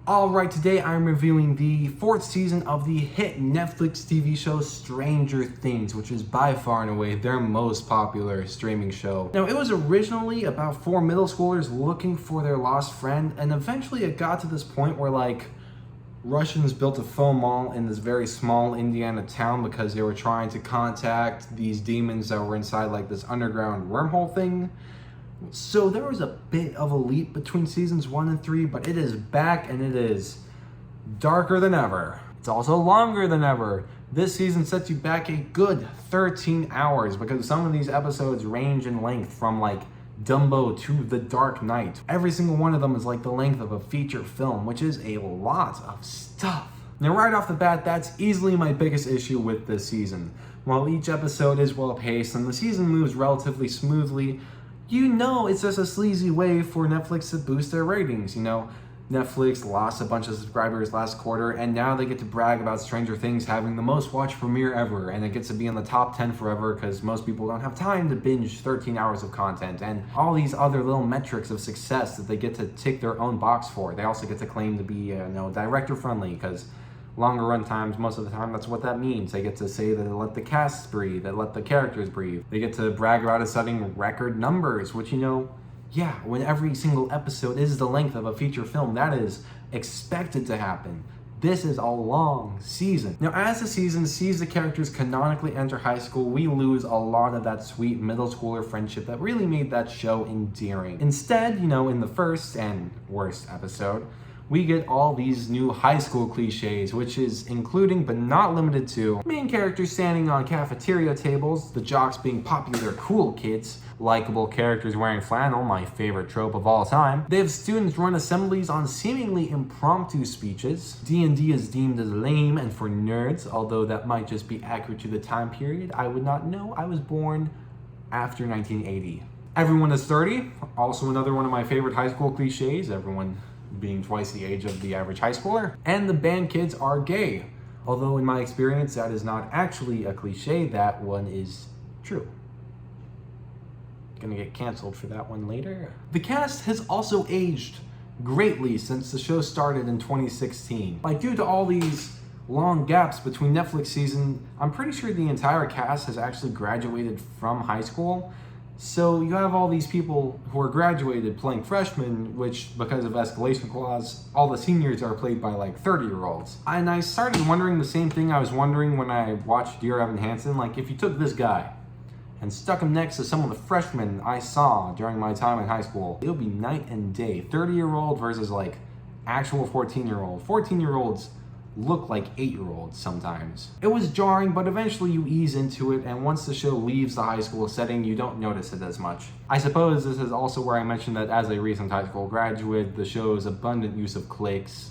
Alright, today I'm reviewing the 4th season of the hit Netflix TV show Stranger Things, which is by far and away their most popular streaming show. Now, it was originally about 4 middle schoolers looking for their lost friend, and eventually it got to this point where, Russians built a faux mall in this very small Indiana town because they were trying to contact these demons that were inside, this underground wormhole thing. So there was a bit of a leap between seasons 1 and 3, but it is back and it is darker than ever. It's also longer than ever. This season sets you back a good 13 hours because some of these episodes range in length from Dumbo to The Dark Knight. Every single one of them is the length of a feature film, which is a lot of stuff. Now, right off the bat, that's easily my biggest issue with this season. While each episode is well paced and the season moves relatively smoothly, it's just a sleazy way for Netflix to boost their ratings. Netflix lost a bunch of subscribers last quarter, and now they get to brag about Stranger Things having the most watched premiere ever, and it gets to be in the top 10 forever because most people don't have time to binge 13 hours of content, and all these other little metrics of success that they get to tick their own box for. They also get to claim to be, director friendly, because longer run times, most of the time, that's what that means. They get to say that they let the cast breathe, they let the characters breathe. They get to brag about it setting record numbers, which, when every single episode is the length of a feature film, that is expected to happen. This is a long season. Now, as the season sees the characters canonically enter high school, we lose a lot of that sweet middle schooler friendship that really made that show endearing. Instead, in the first and worst episode, we get all these new high school cliches, which is including but not limited to main characters standing on cafeteria tables, the jocks being popular cool kids, likable characters wearing flannel, my favorite trope of all time. They have students run assemblies on seemingly impromptu speeches. D&D is deemed as lame and for nerds, although that might just be accurate to the time period. I would not know. I was born after 1980. Everyone is 30, also another one of my favorite high school cliches, everyone being twice the age of the average high schooler. And the band kids are gay. Although in my experience, that is not actually a cliche, that one is true. Gonna get canceled for that one later. The cast has also aged greatly since the show started in 2016. Due to all these long gaps between Netflix season, I'm pretty sure the entire cast has actually graduated from high school. So you have all these people who are graduated playing freshmen, which, because of escalation clause, all the seniors are played by 30-year-olds. And I started wondering the same thing I was wondering when I watched Dear Evan Hansen. If you took this guy and stuck him next to some of the freshmen I saw during my time in high school, it would be night and day. 30-year-old versus actual 14-year-old. 14-year-olds look like 8-year-olds sometimes. It was jarring, but eventually you ease into it, and once the show leaves the high school setting, you don't notice it as much. I suppose this is also where I mentioned that as a recent high school graduate, the show's abundant use of cliques.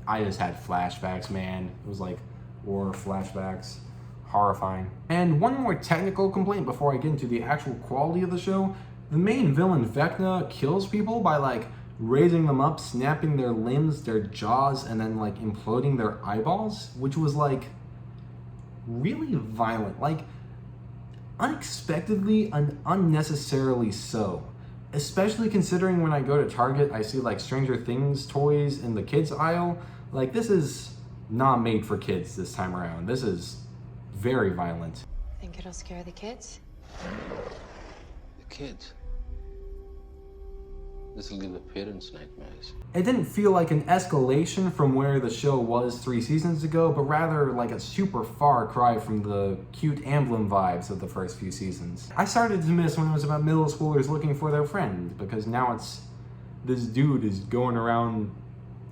I just had flashbacks, man. It was war flashbacks. Horrifying. And one more technical complaint before I get into the actual quality of the show. The main villain, Vecna, kills people by raising them up, snapping their limbs, their jaws, and then imploding their eyeballs, which was really violent, unexpectedly and unnecessarily so. Especially considering when I go to Target, I see Stranger Things toys in the kids aisle. This is not made for kids this time around. This is very violent. Think it'll scare the kids? The kids? This will give the parents nightmares. It didn't feel like an escalation from where the show was 3 seasons ago, but rather a super far cry from the cute Amblin vibes of the first few seasons. I started to miss when it was about middle schoolers looking for their friend, because now it's this dude is going around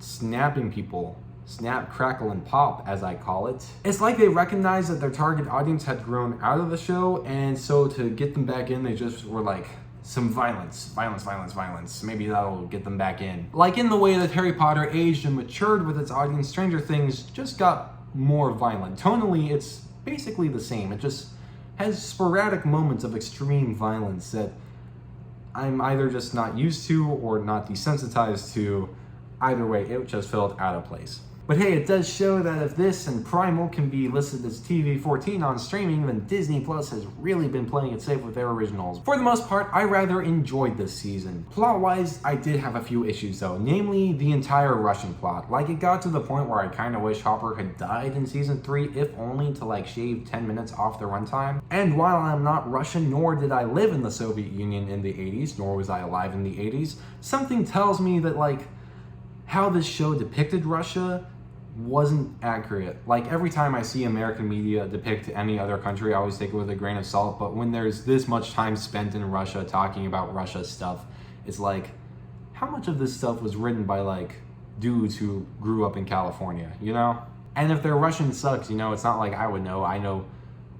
snapping people. Snap, crackle, and pop, as I call it. It's like they recognized that their target audience had grown out of the show, and so to get them back in, they just were some violence. Maybe that'll get them back in. In the way that Harry Potter aged and matured with its audience, Stranger Things just got more violent. Tonally, it's basically the same. It just has sporadic moments of extreme violence that I'm either just not used to or not desensitized to. Either way, it just felt out of place. But hey, it does show that if this and Primal can be listed as TV-14 on streaming, then Disney Plus has really been playing it safe with their originals. For the most part, I rather enjoyed this season. Plot-wise, I did have a few issues though, namely the entire Russian plot. Like, it got to the point where I kinda wish Hopper had died in season 3, if only to like shave 10 minutes off the runtime. And while I'm not Russian, nor did I live in the Soviet Union in the 80s, nor was I alive in the 80s, something tells me that like, how this show depicted Russia wasn't accurate. Like, every time I see American media depict any other country, I always take it with a grain of salt, but when there's this much time spent in Russia talking about Russia stuff, it's like, how much of this stuff was written by like dudes who grew up in California, you know? And if their Russian sucks, you know, it's not like I would know. I know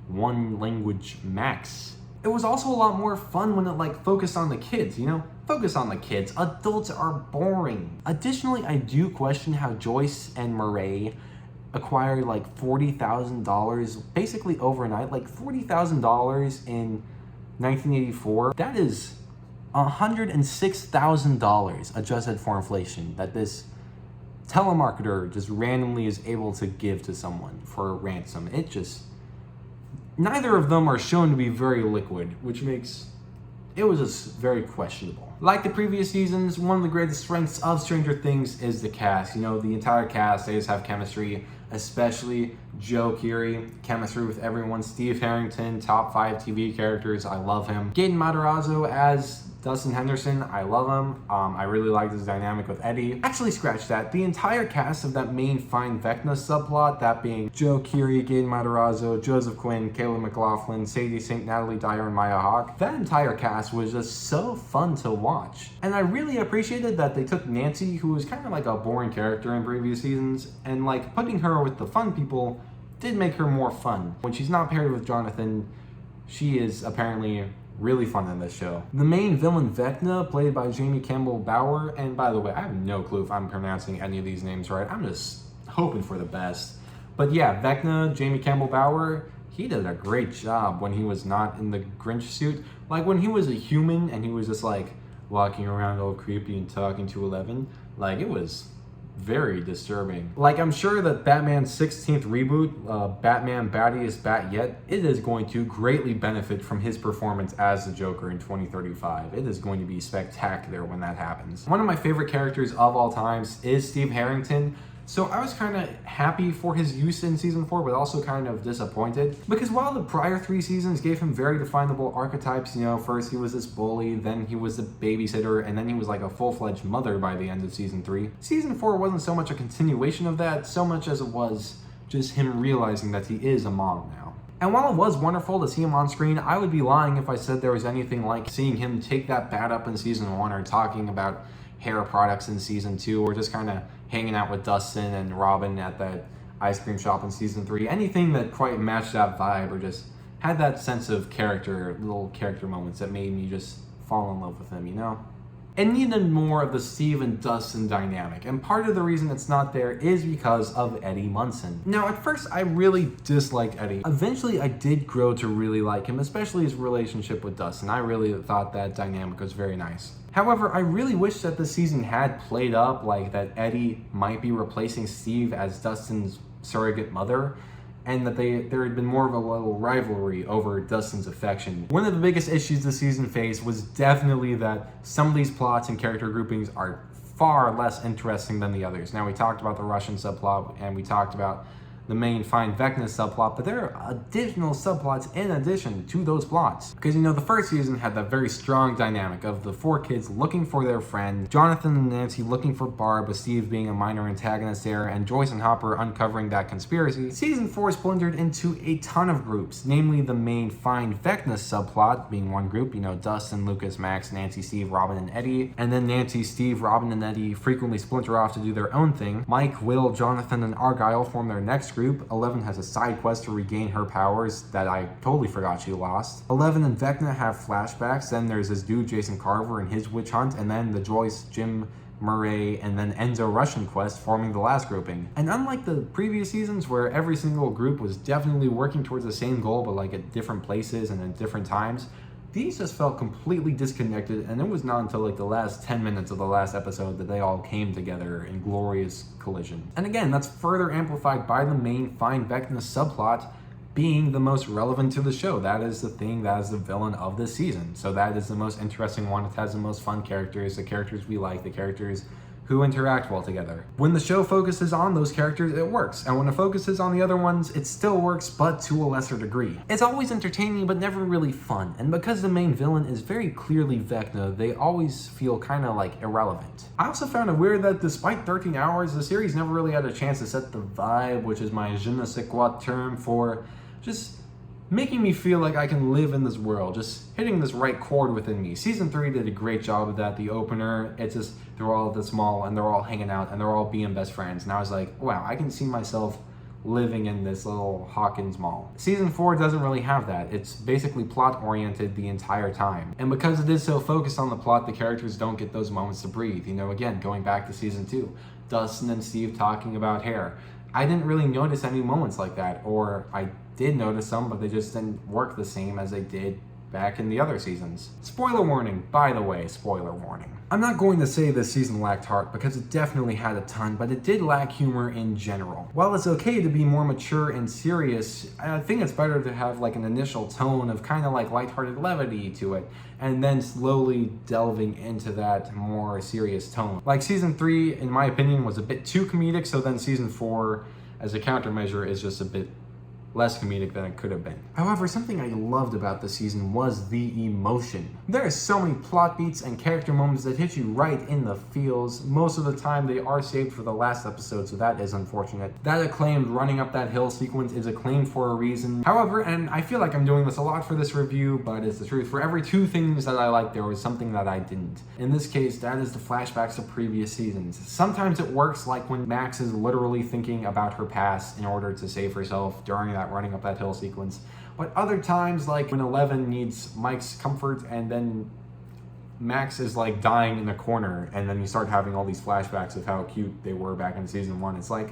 one language max. It was also a lot more fun when it like focused on the kids, you know? Focus on the kids. Adults are boring. Additionally, I do question how Joyce and Murray acquired like $40,000 basically overnight. Like $40,000 in 1984. That is $106,000 adjusted for inflation that this telemarketer just randomly is able to give to someone for a ransom. It just... Neither of them are shown to be very liquid, which makes it was just very questionable. Like the previous seasons, one of the greatest strengths of Stranger Things is the cast. You know, the entire cast, they just have chemistry, especially Joe Keery, chemistry with everyone. Steve Harrington, top 5 TV characters, I love him. Gaten Matarazzo as Dustin Henderson, I love him. I really liked his dynamic with Eddie. Actually, scratch that. The entire cast of that main Find Vecna subplot, that being Joe Keery, Gaten Matarazzo, Joseph Quinn, Kayla McLaughlin, Sadie Sink, Natalie Dyer, and Maya Hawke, that entire cast was just so fun to watch. And I really appreciated that they took Nancy, who was kind of like a boring character in previous seasons, and like putting her with the fun people did make her more fun. When she's not paired with Jonathan, she is apparently really fun in this show. The main villain, Vecna, played by Jamie Campbell Bower, and by the way, I have no clue if I'm pronouncing any of these names right. I'm just hoping for the best. But yeah, Vecna, Jamie Campbell Bower, he did a great job when he was not in the Grinch suit. Like, when he was a human and he was just like walking around all creepy and talking to Eleven, like, it was very disturbing. Like, I'm sure that Batman's 16th reboot, Batman Battiest Bat Yet, it is going to greatly benefit from his performance as the Joker in 2035. It is going to be spectacular when that happens. One of my favorite characters of all times is Steve Harrington. So I was kind of happy for his use in season 4, but also kind of disappointed. Because while the prior 3 seasons gave him very definable archetypes, you know, first he was this bully, then he was the babysitter, and then he was like a full-fledged mother by the end of season 3. Season 4 wasn't so much a continuation of that, so much as it was just him realizing that he is a mom now. And while it was wonderful to see him on screen, I would be lying if I said there was anything like seeing him take that bat up in season 1, or talking about hair products in season 2, or just kind of hanging out with Dustin and Robin at that ice cream shop in season 3. Anything that quite matched that vibe, or just had that sense of character, little character moments that made me just fall in love with him, you know? It needed more of the Steve and Dustin dynamic, and part of the reason it's not there is because of Eddie Munson. Now, at first, I really disliked Eddie. Eventually, I did grow to really like him, especially his relationship with Dustin. I really thought that dynamic was very nice. However, I really wish that the season had played up like that Eddie might be replacing Steve as Dustin's surrogate mother, and that there had been more of a little rivalry over Dustin's affection. One of the biggest issues the season faced was definitely that some of these plots and character groupings are far less interesting than the others. Now, we talked about the Russian subplot, and we talked about the main Find Vecna subplot, but there are additional subplots in addition to those plots. Because, you know, the first season had that very strong dynamic of the 4 kids looking for their friend, Jonathan and Nancy looking for Barb, with Steve being a minor antagonist there, and Joyce and Hopper uncovering that conspiracy. Season 4 splintered into a ton of groups, namely the main Find Vecna subplot being one group, you know, Dustin, Lucas, Max, Nancy, Steve, Robin, and Eddie, and then Nancy, Steve, Robin, and Eddie frequently splinter off to do their own thing. Mike, Will, Jonathan, and Argyle form their next group. Eleven has a side quest to regain her powers that I totally forgot she lost. Eleven and Vecna have flashbacks. Then there's this dude, Jason Carver, and his witch hunt. And then the Joyce, Jim, Murray, and then Enzo Russian quest forming the last grouping. And unlike the previous seasons where every single group was definitely working towards the same goal, but like at different places and at different times, these just felt completely disconnected, and it was not until like the last 10 minutes of the last episode that they all came together in glorious collision. And again, that's further amplified by the main Find Vecna subplot being the most relevant to the show. That is the thing, that is the villain of this season. So that is the most interesting one. It has the most fun characters, the characters we like, the characters who interact well together. When the show focuses on those characters, it works. And when it focuses on the other ones, it still works, but to a lesser degree. It's always entertaining, but never really fun. And because the main villain is very clearly Vecna, they always feel kind of like irrelevant. I also found it weird that despite 13 hours, the series never really had a chance to set the vibe, which is my je ne sais quoi term for just making me feel like I can live in this world, just hitting this right chord within me. Season 3 did a great job of that. The opener, it's just, they're all at this mall and they're all hanging out and they're all being best friends. And I was like, wow, I can see myself living in this little Hawkins mall. Season 4 doesn't really have that. It's basically plot oriented the entire time. And because it is so focused on the plot, the characters don't get those moments to breathe. You know, again, going back to season 2, Dustin and Steve talking about hair. I didn't really notice any moments like that, or I did notice some, but they just didn't work the same as they did back in the other seasons. Spoiler warning, by the way, spoiler warning. I'm not going to say this season lacked heart, because it definitely had a ton, but it did lack humor in general. While it's okay to be more mature and serious, I think it's better to have like an initial tone of kind of like lighthearted levity to it, and then slowly delving into that more serious tone. Like season 3, in my opinion, was a bit too comedic, so then season 4, as a countermeasure, is just a bit less comedic than it could have been. However, something I loved about the season was the emotion. There are so many plot beats and character moments that hit you right in the feels. Most of the time they are saved for the last episode, so that is unfortunate. That acclaimed running up that hill sequence is acclaimed for a reason. However, and I feel like I'm doing this a lot for this review, but it's the truth, for every 2 things that I liked, there was something that I didn't. In this case, that is the flashbacks of previous seasons. Sometimes it works, like when Max is literally thinking about her past in order to save herself during that running up that hill sequence. But other times, like when Eleven needs Mike's comfort and then Max is like dying in a corner, and then you start having all these flashbacks of how cute they were back in season 1. It's like,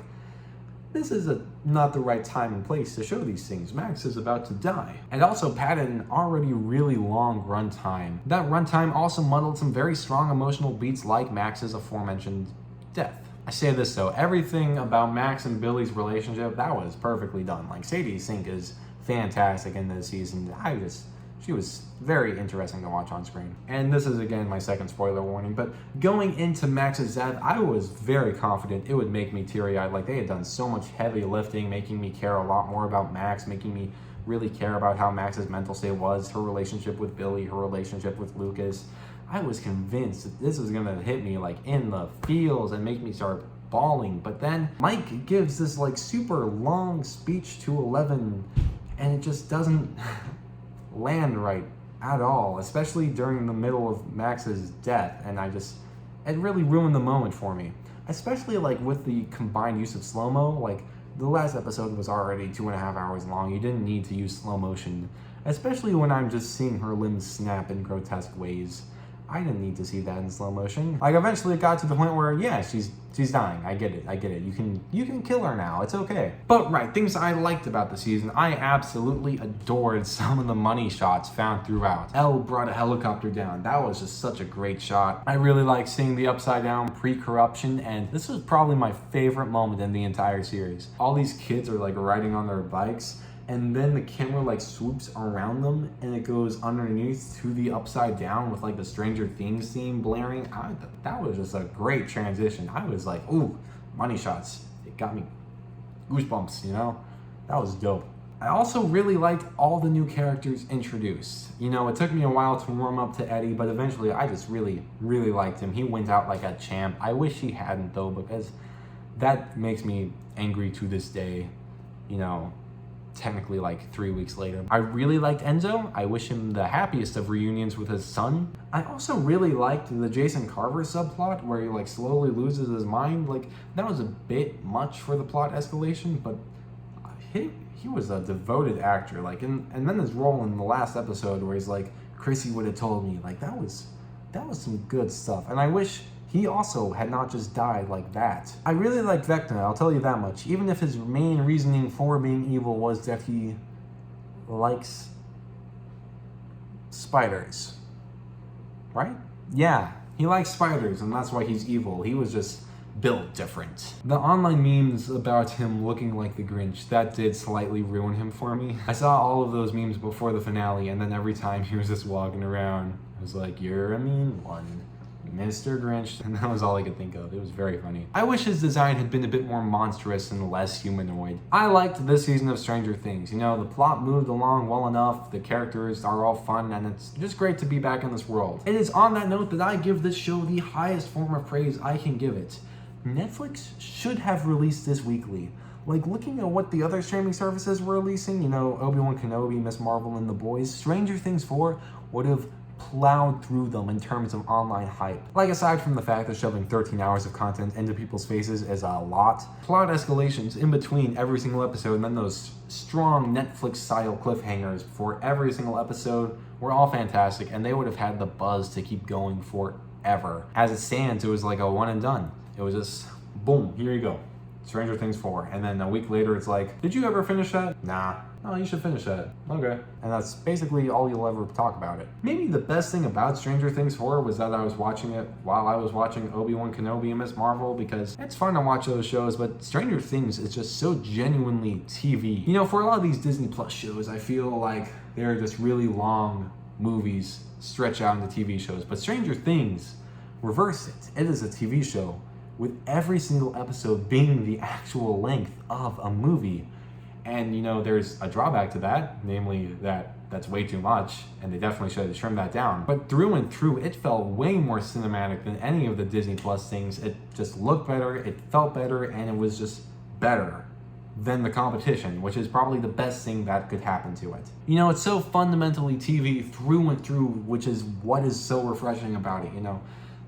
this is not the right time and place to show these things. Max is about to die. And also padded an already really long runtime. That runtime also muddled some very strong emotional beats like Max's aforementioned death. I say this though, everything about Max and Billy's relationship, that was perfectly done. Like Sadie Sink is fantastic in this season. She was very interesting to watch on screen. And this is again my second spoiler warning, but going into Max's death, I was very confident it would make me teary-eyed. Like they had done so much heavy lifting, making me care a lot more about Max, making me really care about how Max's mental state was, her relationship with Billy, her relationship with Lucas. I was convinced that this was gonna hit me like in the feels and make me start bawling. But then Mike gives this like super long speech to Eleven, and it just doesn't land right at all, especially during the middle of Max's death. And it really ruined the moment for me, especially like with the combined use of slow-mo. Like the last episode was already 2.5 hours long. You didn't need to use slow motion, especially when I'm just seeing her limbs snap in grotesque ways. I didn't need to see that in slow motion. Like eventually it got to the point where, yeah, she's dying. I get it. You can kill her now. It's okay. But right, things I liked about the season. I absolutely adored some of the money shots found throughout. Elle brought a helicopter down. That was just such a great shot. I really liked seeing the upside down pre-corruption, and this was probably my favorite moment in the entire series. All these kids are like riding on their bikes, and then the camera like swoops around them and it goes underneath to the upside down with like the Stranger Things theme blaring. That was just a great transition. I was like, ooh, money shots. It got me goosebumps, you know? That was dope. I also really liked all the new characters introduced. You know, it took me a while to warm up to Eddie, but eventually I just really, really liked him. He went out like a champ. I wish he hadn't though, because that makes me angry to this day, you know, technically like 3 weeks later. I really liked Enzo. I wish him the happiest of reunions with his son. I also really liked the Jason Carver subplot where he like slowly loses his mind. Like that was a bit much for the plot escalation, but he was a devoted actor. Like and then his role in the last episode where he's like, Chrissy would have told me, like that was some good stuff. And I wish he also had not just died like that. I really liked Vecna, I'll tell you that much. Even if his main reasoning for being evil was that he likes spiders. Right? Yeah, he likes spiders, and that's why he's evil. He was just built different. The online memes about him looking like the Grinch, that did slightly ruin him for me. I saw all of those memes before the finale, and then every time he was just walking around, I was like, you're a mean one, Mr. Grinch, and that was all I could think of. It was very funny. I wish his design had been a bit more monstrous and less humanoid. I liked this season of Stranger Things. You know, the plot moved along well enough, the characters are all fun, and it's just great to be back in this world. It is on that note that I give this show the highest form of praise I can give it. Netflix should have released this weekly. Like, looking at what the other streaming services were releasing, you know, Obi-Wan Kenobi, Miss Marvel, and The Boys, Stranger Things 4 would have plowed through them in terms of online hype. Like, aside from the fact that shoving 13 hours of content into people's faces is a lot, plot escalations in between every single episode, and then those strong Netflix-style cliffhangers for every single episode were all fantastic, and they would have had the buzz to keep going forever. As it stands, it was like a one and done. It was just, boom, here you go. Stranger Things 4. And then a week later, it's like, did you ever finish that? Nah. Oh, you should finish that. Okay. And that's basically all you'll ever talk about it. Maybe the best thing about Stranger Things 4 was that I was watching it while I was watching Obi-Wan Kenobi and Miss Marvel, because it's fun to watch those shows, but Stranger Things is just so genuinely TV. You know, for a lot of these Disney Plus shows, I feel like they're just really long movies stretch out into TV shows, but Stranger Things, reverse it. It is a TV show with every single episode being the actual length of a movie. And, you know, there's a drawback to that, namely that that's way too much, and they definitely should have trimmed that down. But through and through, it felt way more cinematic than any of the Disney Plus things. It just looked better, it felt better, and it was just better than the competition, which is probably the best thing that could happen to it. You know, it's so fundamentally TV through and through, which is what is so refreshing about it, you know.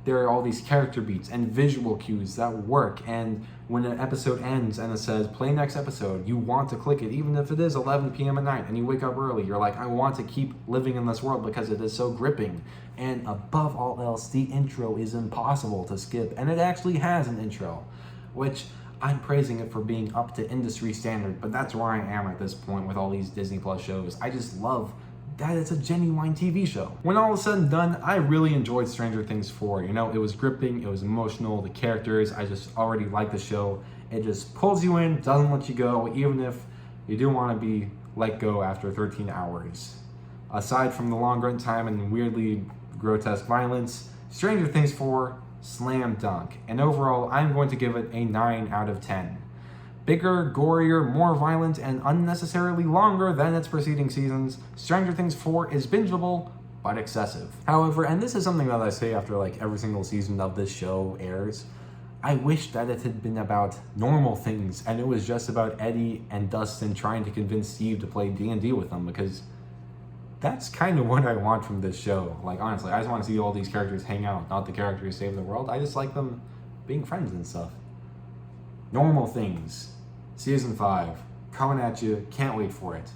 There are all these character beats and visual cues that work, and when an episode ends and it says play next episode, you want to click it even if it is 11 p.m. at night and you wake up early. You're like, I want to keep living in this world because it is so gripping. And above all else, the intro is impossible to skip, and it actually has an intro, which I'm praising it for being up to industry standard, but that's where I am at this point with all these Disney Plus shows. I just love that it's a genuine TV show. When all is said and done, I really enjoyed Stranger Things 4. You know, it was gripping, it was emotional, the characters, I just already like the show. It just pulls you in, doesn't let you go, even if you do want to be let go after 13 hours. Aside from the long run time and weirdly grotesque violence, Stranger Things 4, slam dunk. And overall, I'm going to give it a 9 out of 10. Bigger, gorier, more violent, and unnecessarily longer than its preceding seasons, Stranger Things 4 is bingeable, but excessive. However, and this is something that I say after like every single season of this show airs, I wish that it had been about normal things, and it was just about Eddie and Dustin trying to convince Steve to play D&D with them, because that's kind of what I want from this show. Like, honestly, I just want to see all these characters hang out, not the characters save the world. I just like them being friends and stuff. Normal things. Season 5, coming at you, can't wait for it.